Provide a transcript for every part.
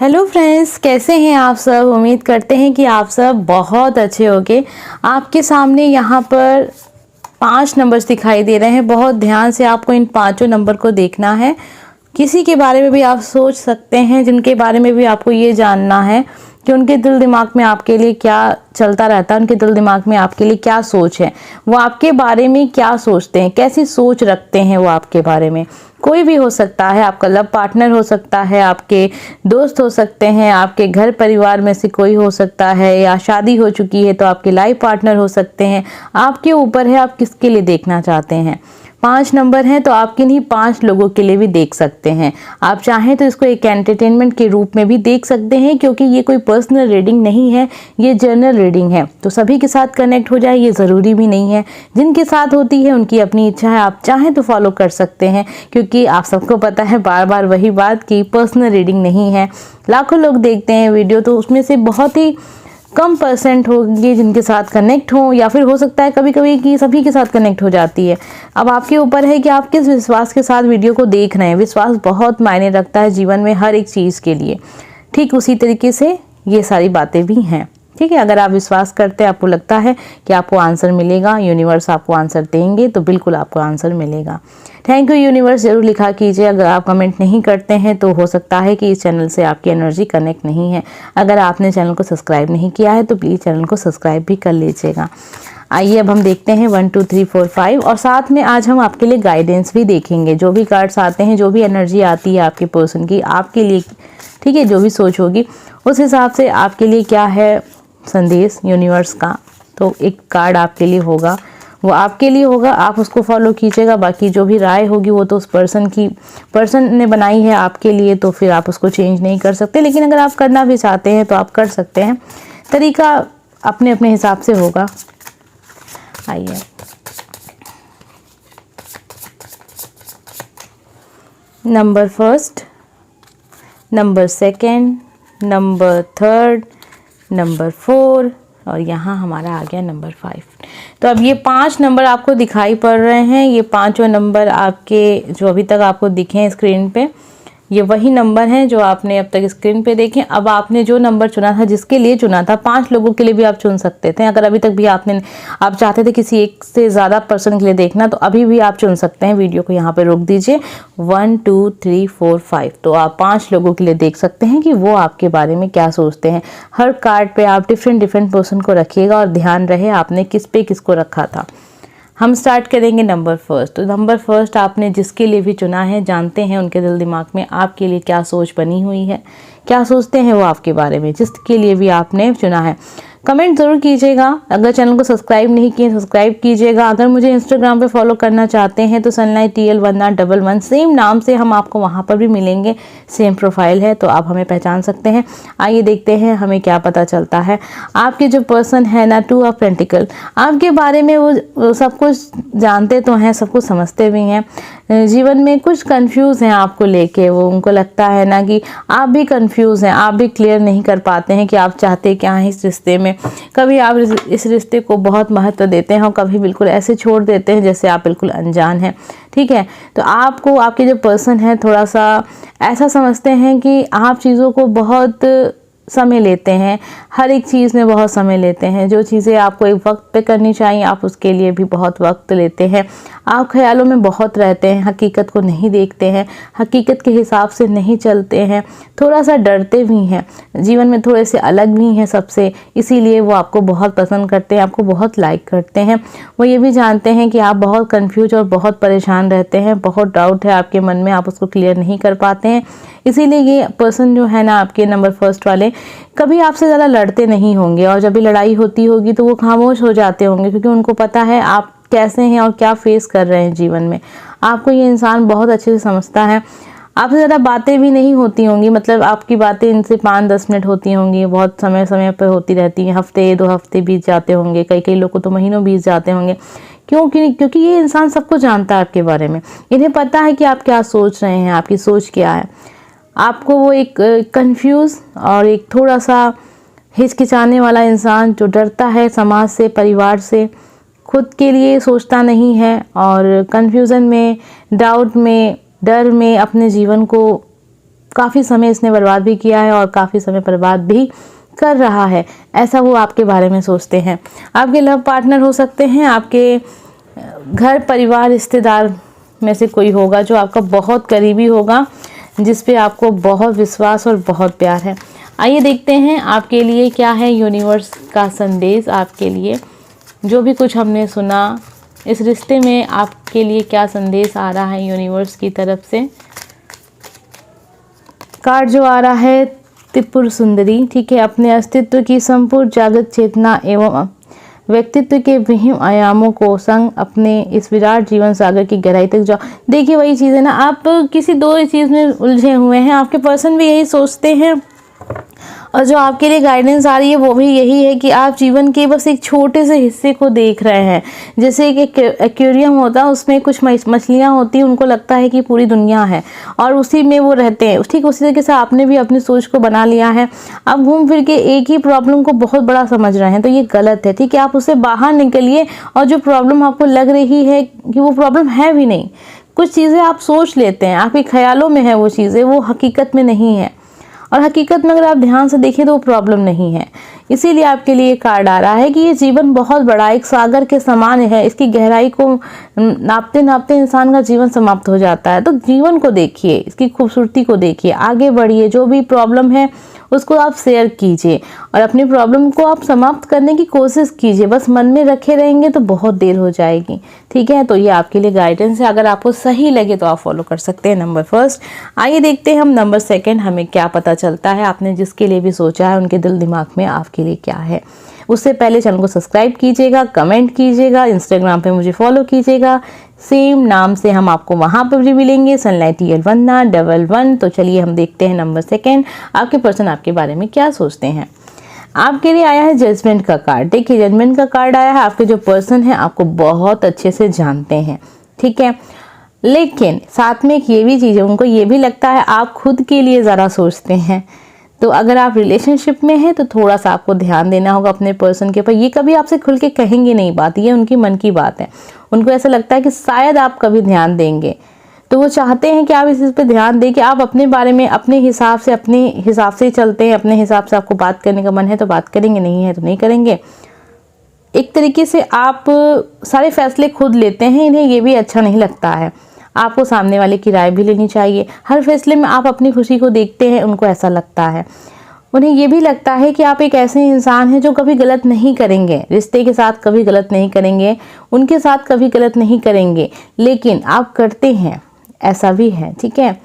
Hello friends, कैसे हैं आप सब। उम्मीद करते हैं कि आप सब बहुत अच्छे होंगे। आपके सामने यहाँ पर 5 नंबर्स दिखाई दे रहे हैं। बहुत ध्यान से आपको इन पांचों नंबर को देखना है। किसी के बारे में भी आप सोच सकते हैं, जिनके बारे में भी आपको ये जानना है कि उनके दिल दिमाग में आपके लिए क्या चलता रहता है, उनके दिल दिमाग में आपके लिए क्या सोच है, वो आपके बारे में क्या सोचते हैं, कैसी सोच रखते हैं वो आपके बारे में। कोई भी हो सकता है, आपका लव पार्टनर हो सकता है, आपके दोस्त हो सकते हैं, आपके घर परिवार में से कोई हो सकता है, या शादी हो चुकी है तो आपके लाइफ पार्टनर हो सकते हैं। आपके ऊपर है आप किसके लिए देखना चाहते हैं। 5 नंबर हैं तो आप किन्हीं 5 लोगों के लिए भी देख सकते हैं। आप चाहें तो इसको एक एंटरटेनमेंट के रूप में भी देख सकते हैं, क्योंकि ये कोई पर्सनल रीडिंग नहीं है, ये जनरल रीडिंग है। तो सभी के साथ कनेक्ट हो जाए ये ज़रूरी भी नहीं है। जिनके साथ होती है उनकी अपनी इच्छा है, आप चाहें तो फॉलो कर सकते हैं, क्योंकि आप सबको पता है बार बार वही बात कि पर्सनल रीडिंग नहीं है। लाखों लोग देखते हैं वीडियो, तो उसमें से बहुत ही कम % होंगे जिनके साथ कनेक्ट हो, या फिर हो सकता है कभी कभी कि सभी के साथ कनेक्ट हो जाती है। अब आपके ऊपर है कि आप किस विश्वास के साथ वीडियो को देख रहे हैं। विश्वास बहुत मायने रखता है जीवन में हर एक चीज़ के लिए। ठीक उसी तरीके से ये सारी बातें भी हैं। ठीक है, अगर आप विश्वास करते हैं, आपको लगता है कि आपको आंसर मिलेगा, यूनिवर्स आपको आंसर देंगे, तो बिल्कुल आपको आंसर मिलेगा। थैंक यू यूनिवर्स ज़रूर लिखा कीजिए। अगर आप कमेंट नहीं करते हैं तो हो सकता है कि इस चैनल से आपकी एनर्जी कनेक्ट नहीं है। अगर आपने चैनल को सब्सक्राइब नहीं किया है तो प्लीज़ चैनल को सब्सक्राइब भी कर लीजिएगा। आइए अब हम देखते हैं 1 2 3 4 5, और साथ में आज हम आपके लिए गाइडेंस भी देखेंगे। जो भी कार्ड्स आते हैं, जो भी एनर्जी आती है आपके पर्सन की आपके लिए, ठीक है, जो भी सोच होगी उस हिसाब से आपके लिए क्या है संदेश यूनिवर्स का। तो एक कार्ड आपके लिए होगा, वो आपके लिए होगा, आप उसको फॉलो कीजिएगा। बाकी जो भी राय होगी वो तो उस पर्सन ने बनाई है आपके लिए, तो फिर आप उसको चेंज नहीं कर सकते। लेकिन अगर आप करना भी चाहते हैं तो आप कर सकते हैं, तरीका अपने अपने हिसाब से होगा। आइए नंबर 1, नंबर 2, नंबर 3, नंबर 4, और यहाँ हमारा आ गया नंबर 5। तो अब ये 5 नंबर आपको दिखाई पड़ रहे हैं। ये पांचों नंबर आपके जो अभी तक आपको दिखे हैं स्क्रीन पे, ये वही नंबर हैं जो आपने अब तक स्क्रीन पे देखे। अब आपने जो नंबर चुना था, जिसके लिए चुना था, 5 लोगों के लिए भी आप चुन सकते थे। अगर अभी तक भी आप चाहते थे किसी एक से ज़्यादा पर्सन के लिए देखना, तो अभी भी आप चुन सकते हैं। वीडियो को यहाँ पे रोक दीजिए। 1 2 3 4 5, तो आप 5 लोगों के लिए देख सकते हैं कि वो आपके बारे में क्या सोचते हैं। हर कार्ड पे आप डिफरेंट पर्सन को रखिएगा, और ध्यान रहे आपने किस पे किसको रखा था। हम स्टार्ट करेंगे नंबर 1। तो नंबर 1 आपने जिसके लिए भी चुना है, जानते हैं उनके दिल दिमाग में आपके लिए क्या सोच बनी हुई है, क्या सोचते हैं वो आपके बारे में। जिसके लिए भी आपने चुना है कमेंट ज़रूर कीजिएगा। अगर चैनल को सब्सक्राइब नहीं किए सब्सक्राइब कीजिएगा। अगर मुझे इंस्टाग्राम पे फॉलो करना चाहते हैं तो सनलाइट TL1111 सेम नाम से हम आपको वहाँ पर भी मिलेंगे। सेम प्रोफाइल है, तो आप हमें पहचान सकते हैं। आइए देखते हैं हमें क्या पता चलता है। आपके जो पर्सन है ना, 2 ऑफ पेंटिकल, आपके बारे में वो सब कुछ जानते तो हैं, सब कुछ समझते भी हैं। जीवन में कुछ कंफ्यूज हैं आपको लेके। वो उनको लगता है ना कि आप भी कंफ्यूज हैं, आप भी क्लियर नहीं कर पाते हैं कि आप चाहते क्या हैं इस रिश्ते में। कभी आप इस रिश्ते को बहुत महत्व देते हैं और कभी बिल्कुल ऐसे छोड़ देते हैं जैसे आप बिल्कुल अनजान हैं। ठीक है, तो आपको आपके जो पर्सन है थोड़ा सा ऐसा समझते हैं कि आप चीज़ों को बहुत समय लेते हैं, हर एक चीज़ में बहुत समय लेते हैं। जो चीज़ें आपको एक वक्त पे करनी चाहिए आप उसके लिए भी बहुत वक्त लेते हैं। आप ख्यालों में बहुत रहते हैं, हकीकत को नहीं देखते हैं, हकीकत के हिसाब से नहीं चलते हैं, थोड़ा सा डरते भी हैं, जीवन में थोड़े से अलग भी हैं सबसे। इसीलिए वो आपको बहुत पसंद करते हैं, आपको बहुत लाइक करते हैं। वो ये भी जानते हैं कि आप बहुत कन्फ्यूज और बहुत परेशान रहते हैं, बहुत डाउट है आपके मन में, आप उसको क्लियर नहीं कर पाते हैं। इसीलिए ये पर्सन जो है ना आपके नंबर 1 वाले, कभी आपसे ज़्यादा लड़ते नहीं होंगे, और जब भी लड़ाई होती होगी तो वो खामोश हो जाते होंगे, क्योंकि उनको पता है आप कैसे हैं और क्या फेस कर रहे हैं जीवन में। आपको ये इंसान बहुत अच्छे से समझता है। आपसे ज़्यादा बातें भी नहीं होती होंगी, मतलब आपकी बातें इनसे 5-10 मिनट होती होंगी, बहुत समय समय पर होती रहती हैं। हफ्ते 2 हफ्ते बीत जाते होंगे, कई लोग को तो महीनों बीत जाते होंगे। क्योंकि ये इंसान सब कुछ जानता है आपके बारे में। इन्हें पता है कि आप क्या सोच रहे हैं, आपकी सोच क्या है। आपको वो एक कंफ्यूज और एक थोड़ा सा हिचकिचाने वाला इंसान, जो डरता है समाज से, परिवार से, खुद के लिए सोचता नहीं है, और कंफ्यूजन में, डाउट में, डर में अपने जीवन को काफ़ी समय इसने बर्बाद भी किया है और काफ़ी समय बर्बाद भी कर रहा है, ऐसा वो आपके बारे में सोचते हैं। आपके लव पार्टनर हो सकते हैं, आपके घर परिवार रिश्तेदार में से कोई होगा जो आपका बहुत करीबी होगा, जिस पे आपको बहुत विश्वास और बहुत प्यार है। आइए देखते हैं आपके लिए क्या है यूनिवर्स का संदेश आपके लिए। जो भी कुछ हमने सुना इस रिश्ते में आपके लिए क्या संदेश आ रहा है यूनिवर्स की तरफ से। कार्ड जो आ रहा है त्रिपुर सुंदरी, ठीक है। अपने अस्तित्व की संपूर्ण जागृत चेतना एवं व्यक्तित्व के विभिन्न आयामों को संग अपने इस विराट जीवन सागर की गहराई तक जाओ। देखिए वही चीज़ है ना, आप किसी दो चीज़ में उलझे हुए हैं, आपके पर्सन भी यही सोचते हैं और जो आपके लिए गाइडेंस आ रही है वो भी यही है कि आप जीवन के बस एक छोटे से हिस्से को देख रहे हैं। जैसे एक एक्वेरियम होता है, उसमें कुछ मछलियाँ होती हैं, उनको लगता है कि पूरी दुनिया है और उसी में वो रहते हैं। ठीक उसी तरीके से आपने भी अपनी सोच को बना लिया है। आप घूम फिर के एक ही प्रॉब्लम को बहुत बड़ा समझ रहे हैं, तो ये गलत है। ठीक है, आप उससे बाहर निकलिए और जो प्रॉब्लम आपको लग रही है कि वो प्रॉब्लम है भी नहीं, कुछ चीज़ें आप सोच लेते हैं, आपके ख्यालों में है वो चीज़ें, वो हकीकत में नहीं है। और हकीकत में अगर आप ध्यान से देखें तो वो प्रॉब्लम नहीं है। इसीलिए आपके लिए कार्ड आ रहा है कि ये जीवन बहुत बड़ा एक सागर के समान है, इसकी गहराई को नापते नापते इंसान का जीवन समाप्त हो जाता है। तो जीवन को देखिए, इसकी खूबसूरती को देखिए, आगे बढ़िए, जो भी प्रॉब्लम है उसको आप शेयर कीजिए और अपनी प्रॉब्लम को आप समाप्त करने की कोशिश कीजिए। बस मन में रखे रहेंगे तो बहुत देर हो जाएगी। ठीक है, तो ये आपके लिए गाइडेंस है, अगर आपको सही लगे तो आप फॉलो कर सकते हैं। Number first. आइए देखते हैं हम नंबर सेकंड, हमें क्या पता चलता है। आपने जिसके लिए भी सोचा है उनके दिल दिमाग में आपके लिए क्या है। उससे पहले चैनल को सब्सक्राइब कीजिएगा, कमेंट कीजिएगा, इंस्टाग्राम पे मुझे फॉलो कीजिएगा, सेम नाम से हम आपको वहाँ पर भी मिलेंगे, सनलाइट TL1111। तो चलिए हम देखते हैं नंबर सेकंड, आपके पर्सन आपके बारे में क्या सोचते हैं। आपके लिए आया है जजमेंट का कार्ड। देखिए जजमेंट का कार्ड आया है, आपके जो पर्सन है आपको बहुत अच्छे से जानते हैं। ठीक है, लेकिन साथ में एक ये भी चीज़ है, उनको ये भी लगता है आप खुद के लिए ज़रा सोचते हैं। तो अगर आप रिलेशनशिप में हैं तो थोड़ा सा आपको ध्यान देना होगा अपने पर्सन के ऊपर। ये कभी आपसे खुल के कहेंगे नहीं बात, ये उनकी मन की बात है। उनको ऐसा लगता है कि शायद आप कभी ध्यान देंगे, तो वो चाहते हैं कि आप इस चीज़ पे ध्यान दें कि आप अपने बारे में अपने हिसाब से चलते हैं, अपने हिसाब से आपको बात करने का मन है तो बात करेंगे, नहीं है तो नहीं करेंगे। एक तरीके से आप सारे फैसले खुद लेते हैं, इन्हें ये भी अच्छा नहीं लगता है। आपको सामने वाले की राय भी लेनी चाहिए। हर फैसले में आप अपनी खुशी को देखते हैं, उनको ऐसा लगता है। उन्हें ये भी लगता है कि आप एक ऐसे इंसान हैं जो कभी गलत नहीं करेंगे, रिश्ते के साथ कभी गलत नहीं करेंगे, उनके साथ कभी गलत नहीं करेंगे, लेकिन आप करते हैं, ऐसा भी है। ठीक है,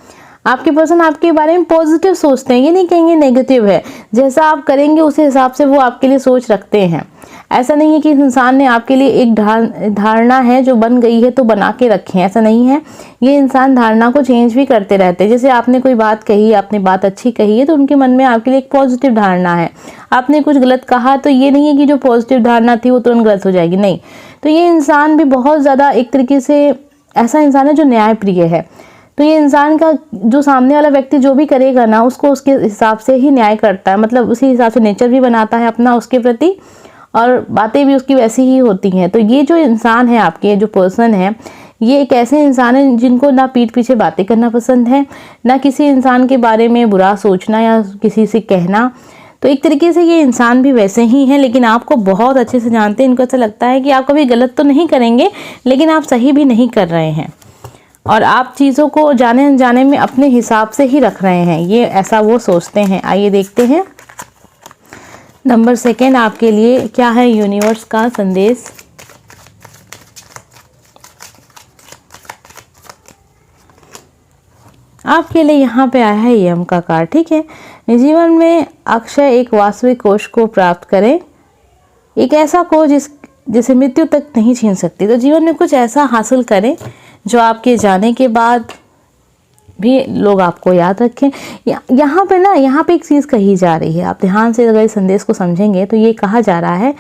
आपके पर्सन आपके बारे में पॉजिटिव सोचते हैं, ये नहीं कहेंगे नेगेटिव है। जैसा आप करेंगे उसी हिसाब से वो आपके लिए सोच रखते हैं। ऐसा नहीं है कि इस इंसान ने आपके लिए एक धारणा है जो बन गई है तो बना के रखें, ऐसा नहीं है। ये इंसान धारणा को चेंज भी करते रहते हैं। जैसे आपने कोई बात कही, आपने बात अच्छी कही है तो उनके मन में आपके लिए एक पॉजिटिव धारणा है। आपने कुछ गलत कहा तो ये नहीं है कि जो पॉजिटिव धारणा थी वो तुरंत गलत हो जाएगी, नहीं। तो ये इंसान भी बहुत ज़्यादा एक तरीके से ऐसा इंसान है जो न्यायप्रिय है। तो ये इंसान का जो सामने वाला व्यक्ति जो भी करेगा ना, उसको उसके हिसाब से ही न्याय करता है, मतलब उसी हिसाब से नेचर भी बनाता है अपना उसके प्रति, और बातें भी उसकी वैसी ही होती हैं। तो ये जो इंसान है आपके, जो पर्सन है, ये एक ऐसे इंसान है जिनको ना पीठ पीछे बातें करना पसंद है, ना किसी इंसान के बारे में बुरा सोचना या किसी से कहना। तो एक तरीके से ये इंसान भी वैसे ही हैं, लेकिन आपको बहुत अच्छे से जानते हैं। इनको ऐसा लगता है कि आप कभी गलत तो नहीं करेंगे, लेकिन आप सही भी नहीं कर रहे हैं, और आप चीज़ों को जाने अनजाने में अपने हिसाब से ही रख रहे हैं, ये ऐसा वो सोचते हैं। आइए देखते हैं नंबर सेकंड आपके लिए क्या है यूनिवर्स का संदेश। आपके लिए यहाँ पे आया है यम का कार्ड। ठीक है, जीवन में अक्षय एक वास्तविक कोष को प्राप्त करें, एक ऐसा कोष जिसे मृत्यु तक नहीं छीन सकती। तो जीवन में कुछ ऐसा हासिल करें जो आपके जाने के बाद भी लोग आपको याद रखें। यहाँ पे एक चीज़ कही जा रही है, आप ध्यान से अगर इस संदेश को समझेंगे तो ये कहा जा रहा है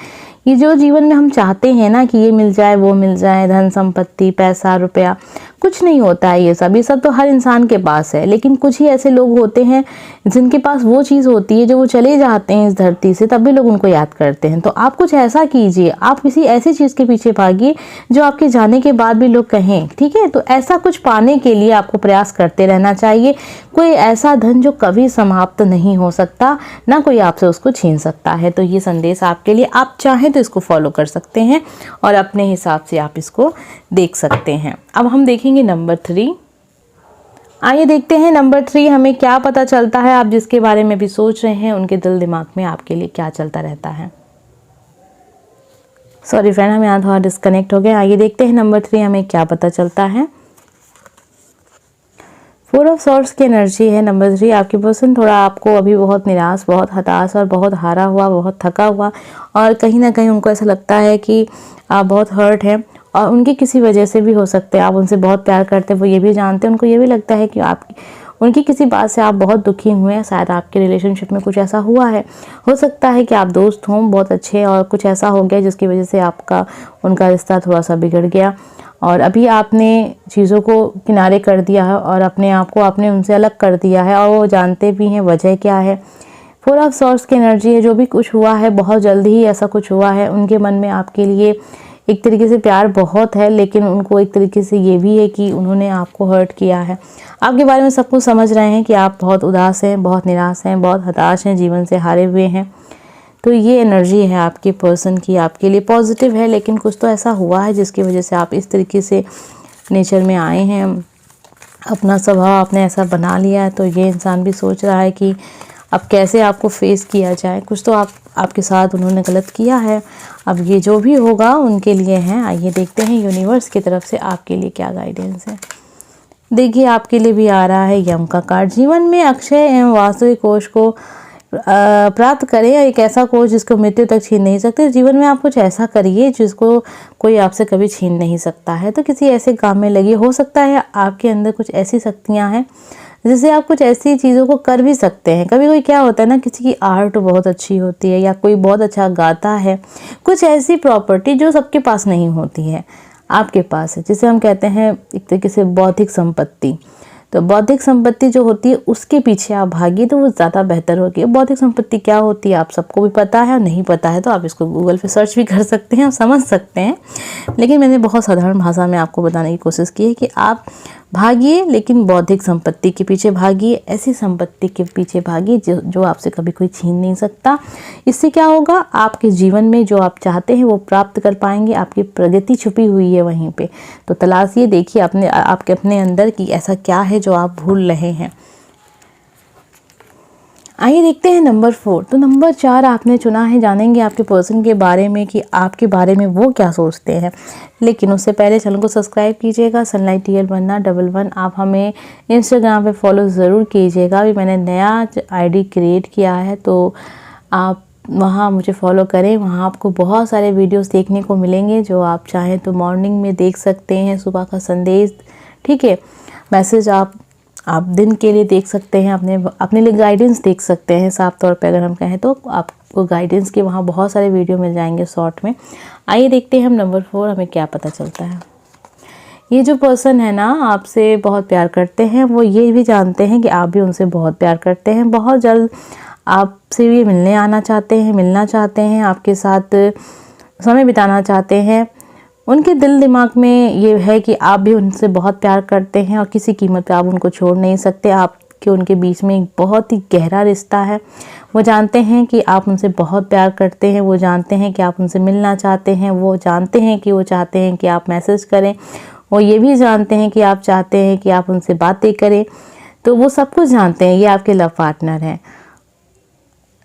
कि जो जीवन में हम चाहते हैं ना कि ये मिल जाए, वो मिल जाए, धन संपत्ति, पैसा, रुपया, कुछ नहीं होता है ये सब तो हर इंसान के पास है, लेकिन कुछ ही ऐसे लोग होते हैं जिनके पास वो चीज़ होती है जो वो चले जाते हैं इस धरती से तब भी लोग उनको याद करते हैं। तो आप कुछ ऐसा कीजिए, आप किसी ऐसी चीज़ के पीछे भागिए जो आपके जाने के बाद भी लोग कहें, ठीक है। तो ऐसा कुछ पाने के लिए आपको प्रयास करते रहना चाहिए। कोई ऐसा धन जो कभी समाप्त नहीं हो सकता, ना कोई आपसे उसको छीन सकता है। तो ये संदेश आपके लिए, आप चाहें तो इसको फॉलो कर सकते हैं और अपने हिसाब से आप इसको देख सकते हैं। अब हम देखेंगे नंबर 3। आइए देखते हैं नंबर 3 हमें क्या पता चलता है। आप जिसके बारे में भी सोच रहे हैं उनके दिल दिमाग में आपके लिए क्या चलता रहता है। सॉरी फ्रेंड, हम यहाँ थोड़ा डिस्कनेक्ट हो गए। आइए देखते हैं नंबर 3 हमें क्या पता चलता है। 4 ऑफ सॉर्ड्स की एनर्जी है नंबर 3। आपकी पर्सन थोड़ा आपको अभी बहुत निराश, बहुत हताश और बहुत हारा हुआ, बहुत थका हुआ, और कहीं ना कहीं उनको ऐसा लगता है कि आप बहुत हर्ट हैं और उनकी किसी वजह से भी हो सकते हैं। आप उनसे बहुत प्यार करते हैं, वो ये भी जानते हैं, उनको ये भी लगता है कि आप उनकी किसी बात से आप बहुत दुखी हुए हैं। शायद आपके रिलेशनशिप में कुछ ऐसा हुआ है, हो सकता है कि आप दोस्त हों बहुत अच्छे और कुछ ऐसा हो गया जिसकी वजह से आपका उनका रिश्ता थोड़ा सा बिगड़ गया और अभी आपने चीज़ों को किनारे कर दिया है और अपने आप को आपने उनसे अलग कर दिया है और वो जानते भी हैं वजह क्या है। 4 ऑफ सॉर्ड्स की एनर्जी है, जो भी कुछ हुआ है बहुत जल्दी ही ऐसा कुछ हुआ है। उनके मन में आपके लिए एक तरीके से प्यार बहुत है, लेकिन उनको एक तरीके से ये भी है कि उन्होंने आपको हर्ट किया है। आपके बारे में सब कुछ समझ रहे हैं कि आप बहुत उदास हैं, बहुत निराश हैं, बहुत हताश हैं, जीवन से हारे हुए हैं। तो ये एनर्जी है आपके पर्सन की, आपके लिए पॉजिटिव है, लेकिन कुछ तो ऐसा हुआ है जिसकी वजह से आप इस तरीके से नेचर में आए हैं। अपना स्वभाव आपने ऐसा बना लिया है। तो ये इंसान भी सोच रहा है कि अब कैसे आपको फेस किया जाए। कुछ तो आपके साथ उन्होंने गलत किया है। अब ये जो भी होगा उनके लिए है। आइए देखते हैं यूनिवर्स की तरफ से आपके लिए क्या गाइडेंस है। देखिए आपके लिए भी आ रहा है यम का कार्ड। जीवन में अक्षय एवं वास्तविक कोष को प्राप्त करें, एक ऐसा कोष जिसको मृत्यु तक छीन नहीं सकते। जीवन में आप कुछ ऐसा करिए जिसको कोई आपसे कभी छीन नहीं सकता है। तो किसी ऐसे काम में लगिए, हो सकता है आपके अंदर कुछ ऐसी शक्तियां हैं जिससे आप कुछ ऐसी चीज़ों को कर भी सकते हैं। कभी कोई क्या होता है ना, किसी की आर्ट बहुत अच्छी होती है या कोई बहुत अच्छा गाता है, कुछ ऐसी प्रॉपर्टी जो सबके पास नहीं होती है आपके पास है, जिसे हम कहते हैं एक तरीके से बौद्धिक संपत्ति। तो बौद्धिक संपत्ति जो होती है उसके पीछे आप भागिए तो वो ज़्यादा बेहतर होगी। बौद्धिक संपत्ति क्या होती है आप सबको भी पता है, और नहीं पता है तो आप इसको गूगल पे सर्च भी कर सकते हैं और समझ सकते हैं। लेकिन मैंने बहुत साधारण भाषा में आपको बताने की कोशिश की है कि आप भागिए, लेकिन बौद्धिक संपत्ति के पीछे भागिए, ऐसी संपत्ति के पीछे भागिए जो आपसे कभी कोई छीन नहीं सकता। इससे क्या होगा, आपके जीवन में जो आप चाहते हैं वो प्राप्त कर पाएंगे। आपकी प्रगति छुपी हुई है वहीं पे, तो तलाशिए, देखिए आपके अपने अंदर कि ऐसा क्या है जो आप भूल रहे हैं। आइए देखते हैं नंबर 4। तो नंबर 4 आपने चुना है। जानेंगे आपके पर्सन के बारे में कि आपके बारे में वो क्या सोचते हैं। लेकिन उससे पहले चैनल को सब्सक्राइब कीजिएगा, सनलाइट TL1111। आप हमें इंस्टाग्राम पे फॉलो ज़रूर कीजिएगा। अभी मैंने नया ID क्रिएट किया है, तो आप वहाँ मुझे फॉलो करें। वहाँ आपको बहुत सारे वीडियोस देखने को मिलेंगे जो आप चाहें तो मॉर्निंग में देख सकते हैं, सुबह का संदेश, ठीक है, मैसेज आप दिन के लिए देख सकते हैं, अपने लिए गाइडेंस देख सकते हैं। साफ तौर पे अगर हम कहें तो आपको गाइडेंस के वहाँ बहुत सारे वीडियो मिल जाएंगे शॉर्ट में। आइए देखते हैं हम नंबर 4 हमें क्या पता चलता है। ये जो पर्सन है ना, आपसे बहुत प्यार करते हैं, वो ये भी जानते हैं कि आप भी उनसे बहुत प्यार करते हैं। बहुत जल्द आपसे भी मिलने आना चाहते हैं, मिलना चाहते हैं, आपके साथ समय बिताना चाहते हैं। उनके दिल दिमाग में ये है कि आप भी उनसे बहुत प्यार करते हैं और किसी कीमत पे आप उनको छोड़ नहीं सकते। आपके उनके बीच में एक बहुत ही गहरा रिश्ता है। वो जानते हैं कि आप उनसे बहुत प्यार करते हैं, वो जानते हैं कि आप उनसे मिलना चाहते हैं, वो जानते हैं कि वो चाहते हैं कि आप मैसेज करें, वो ये भी जानते हैं कि आप चाहते हैं कि आप उनसे बातें करें। तो वो सब कुछ जानते हैं। ये आपके लव पार्टनर हैं,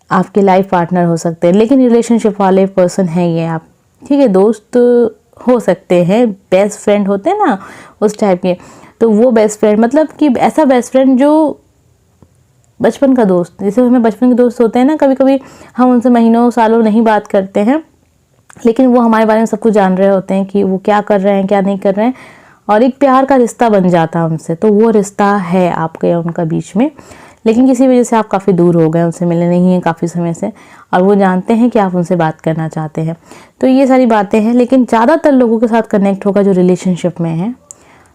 आपके लाइफ पार्टनर हो सकते हैं, लेकिन रिलेशनशिप वाले पर्सन हैं ये आप, ठीक है। दोस्त हो सकते हैं, बेस्ट फ्रेंड होते हैं ना उस टाइप के। तो वो बेस्ट फ्रेंड मतलब कि ऐसा बेस्ट फ्रेंड जो बचपन का दोस्त, जैसे हमें बचपन के दोस्त होते हैं ना, कभी कभी हम उनसे महीनों सालों नहीं बात करते हैं, लेकिन वो हमारे बारे में सब कुछ जान रहे होते हैं कि वो क्या कर रहे हैं क्या नहीं कर रहे हैं, और एक प्यार का रिश्ता बन जाता है उनसे। तो वो रिश्ता है आपके या उनका बीच में, लेकिन किसी वजह से आप काफ़ी दूर हो गए, उनसे मिले नहीं हैं काफ़ी समय से, और वो जानते हैं कि आप उनसे बात करना चाहते हैं। तो ये सारी बातें हैं, लेकिन ज़्यादातर लोगों के साथ कनेक्ट होगा जो रिलेशनशिप में है,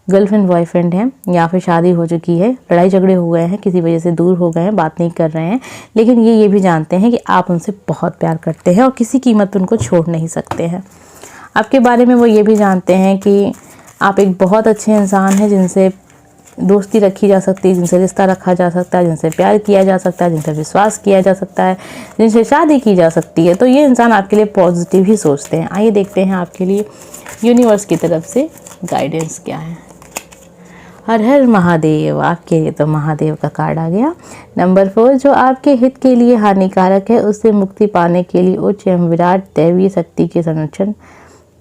गर्लफ्रेंड बॉयफ्रेंड हैं या फिर शादी हो चुकी है, लड़ाई झगड़े हो गए हैं, किसी वजह से दूर हो गए हैं, बात नहीं कर रहे हैं, लेकिन ये भी जानते हैं कि आप उनसे बहुत प्यार करते हैं और किसी कीमत पर उनको छोड़ नहीं सकते हैं। आपके बारे में वो ये भी जानते हैं कि आप एक बहुत अच्छे इंसान हैं जिनसे दोस्ती रखी जा सकती है, जिनसे रिश्ता रखा जा सकता है, जिनसे प्यार किया जा सकता है, जिनसे विश्वास किया जा सकता है, जिनसे शादी की जा सकती है। तो ये इंसान आपके लिए पॉजिटिव ही सोचते हैं। आइए देखते हैं आपके लिए यूनिवर्स की तरफ से गाइडेंस क्या है। हर हर महादेव, आपके लिए तो महादेव का कार्ड आ गया। नंबर 4, जो आपके हित के लिए हानिकारक है उससे मुक्ति पाने के लिए उच्च एवं विराट दैवीय शक्ति के संरक्षण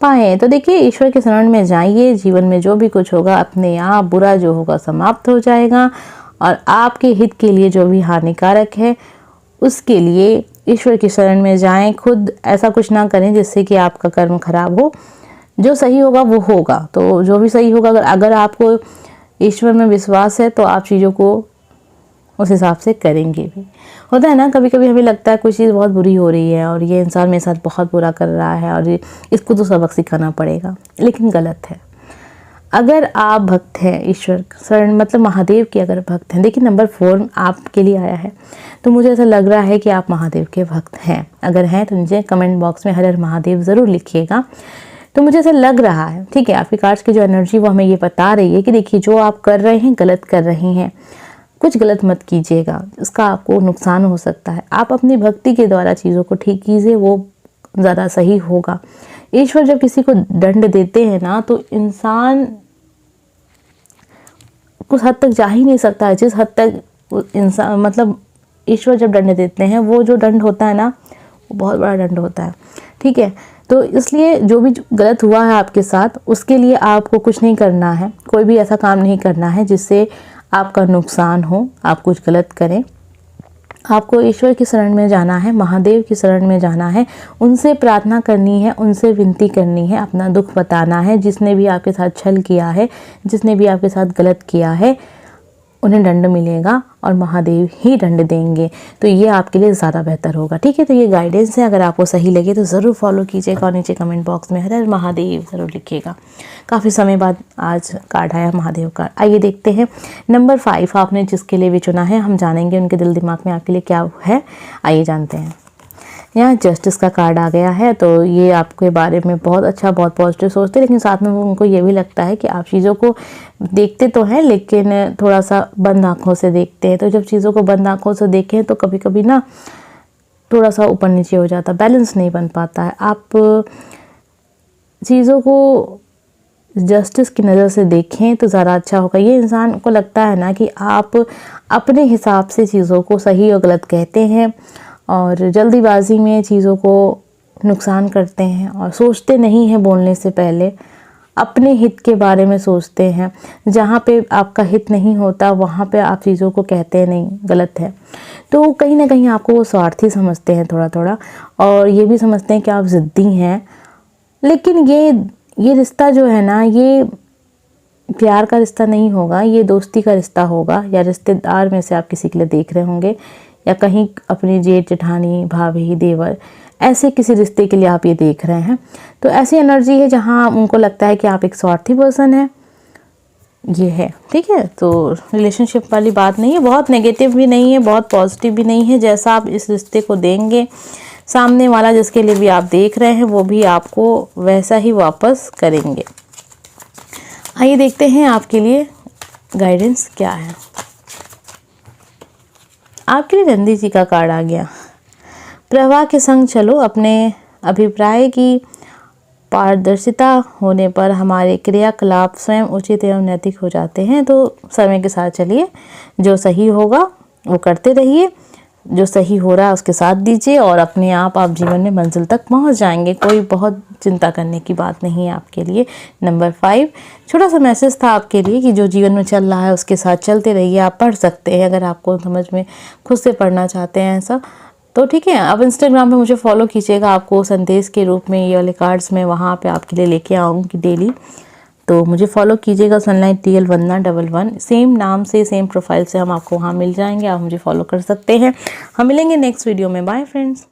पाएँ। तो देखिए, ईश्वर के शरण में जाइए, जीवन में जो भी कुछ होगा अपने आप बुरा जो होगा समाप्त हो जाएगा, और आपके हित के लिए जो भी हानिकारक है उसके लिए ईश्वर की शरण में जाएं। खुद ऐसा कुछ ना करें जिससे कि आपका कर्म खराब हो, जो सही होगा वो होगा। तो जो भी सही होगा, अगर आपको ईश्वर में विश्वास है तो आप चीज़ों को उस हिसाब से करेंगे भी। होता है ना, कभी कभी हमें लगता है कोई चीज़ बहुत बुरी हो रही है और ये इंसान मेरे साथ बहुत बुरा कर रहा है और इसको तो सबक सिखाना पड़ेगा, लेकिन गलत है। अगर आप भक्त हैं ईश्वर शरण, मतलब महादेव के अगर भक्त हैं, देखिए नंबर 4 आपके लिए आया है, तो मुझे ऐसा लग रहा है कि आप महादेव के भक्त हैं। अगर हैं तो मुझे कमेंट बॉक्स में हर हर महादेव ज़रूर लिखिएगा। तो मुझे ऐसा लग रहा है, ठीक है, आपकी कार्ड्स की जो एनर्जी वो हमें ये बता रही है कि देखिए जो आप कर रहे हैं गलत कर रही हैं, कुछ गलत मत कीजिएगा, इसका आपको नुकसान हो सकता है। आप अपनी भक्ति के द्वारा चीज़ों को ठीक कीजिए, वो ज़्यादा सही होगा। ईश्वर जब किसी को दंड देते हैं ना, तो इंसान कुछ हद तक जा ही नहीं सकता है, जिस हद तक इंसान, मतलब ईश्वर जब दंड देते हैं, वो जो दंड होता है ना वो बहुत बड़ा दंड होता है, ठीक है। तो इसलिए जो भी गलत हुआ है आपके साथ, उसके लिए आपको कुछ नहीं करना है, कोई भी ऐसा काम नहीं करना है जिससे आपका नुकसान हो, आप कुछ गलत करें। आपको ईश्वर की शरण में जाना है, महादेव की शरण में जाना है, उनसे प्रार्थना करनी है, उनसे विनती करनी है, अपना दुख बताना है। जिसने भी आपके साथ छल किया है, जिसने भी आपके साथ गलत किया है, उन्हें दंड मिलेगा और महादेव ही दंड देंगे। तो ये आपके लिए ज़्यादा बेहतर होगा, ठीक है। तो ये गाइडेंस है, अगर आपको सही लगे तो ज़रूर फॉलो कीजिएगा और नीचे कमेंट बॉक्स में हर हर महादेव ज़रूर लिखिएगा। काफ़ी समय बाद आज कार्ड आया महादेव का। आइए देखते हैं नंबर 5 आपने जिसके लिए भी चुना है, हम जानेंगे उनके दिल दिमाग में आपके लिए क्या है। आइए जानते हैं। यहाँ जस्टिस का कार्ड आ गया है, तो ये आपके बारे में बहुत अच्छा, बहुत पॉजिटिव सोचते हैं, लेकिन साथ में वो उनको ये भी लगता है कि आप चीज़ों को देखते तो हैं लेकिन थोड़ा सा बंद आँखों से देखते हैं। तो जब चीज़ों को बंद आँखों से देखें तो कभी कभी ना थोड़ा सा ऊपर नीचे हो जाता, बैलेंस नहीं बन पाता है। आप चीज़ों को जस्टिस की नज़र से देखें तो ज़्यादा अच्छा होगा। ये इंसान को लगता है ना कि आप अपने हिसाब से चीज़ों को सही और गलत कहते हैं और जल्दीबाजी में चीज़ों को नुकसान करते हैं और सोचते नहीं हैं बोलने से पहले, अपने हित के बारे में सोचते हैं। जहाँ पे आपका हित नहीं होता वहाँ पे आप चीज़ों को कहते नहीं, गलत है। तो कहीं ना कहीं आपको वो स्वार्थी समझते हैं थोड़ा थोड़ा, और ये भी समझते हैं कि आप ज़िद्दी हैं। लेकिन ये रिश्ता जो है ना, ये प्यार का रिश्ता नहीं होगा, ये दोस्ती का रिश्ता होगा, या रिश्तेदार में से आप किसी के लिए देख रहे होंगे, या कहीं अपनी जेठ जेठानी भाभी देवर ऐसे किसी रिश्ते के लिए आप ये देख रहे हैं। तो ऐसी एनर्जी है जहाँ उनको लगता है कि आप एक स्वार्थी पर्सन है, ये है, ठीक है। तो रिलेशनशिप वाली बात नहीं है, बहुत नेगेटिव भी नहीं है, बहुत पॉजिटिव भी नहीं है। जैसा आप इस रिश्ते को देंगे, सामने वाला जिसके लिए भी आप देख रहे हैं वो भी आपको वैसा ही वापस करेंगे। आइए देखते हैं आपके लिए गाइडेंस क्या है। आपके लिए नंदी जी का कार्ड आ गया। प्रवाह के संग चलो, अपने अभिप्राय की पारदर्शिता होने पर हमारे क्रियाकलाप स्वयं उचित एवं नैतिक हो जाते हैं। तो समय के साथ चलिए, जो सही होगा वो करते रहिए, जो सही हो रहा है उसके साथ दीजिए और अपने आप जीवन में मंजिल तक पहुंच जाएंगे। कोई बहुत चिंता करने की बात नहीं है आपके लिए। नंबर 5 छोटा सा मैसेज था आपके लिए कि जो जीवन में चल रहा है उसके साथ चलते रहिए। आप पढ़ सकते हैं अगर आपको समझ में खुद से पढ़ना चाहते हैं ऐसा तो ठीक है। आप इंस्टाग्राम पे मुझे फॉलो कीजिएगा, आपको संदेश के रूप में ये वाले कार्ड्स में वहाँ पे आपके लिए लेके आऊँगी डेली। तो मुझे फॉलो कीजिएगा, सनलाइट TL वंदना 11 सेम नाम से सेम प्रोफाइल से हम आपको वहाँ मिल जाएंगे। आप मुझे फॉलो कर सकते हैं। हम मिलेंगे नेक्स्ट वीडियो में। Bye friends.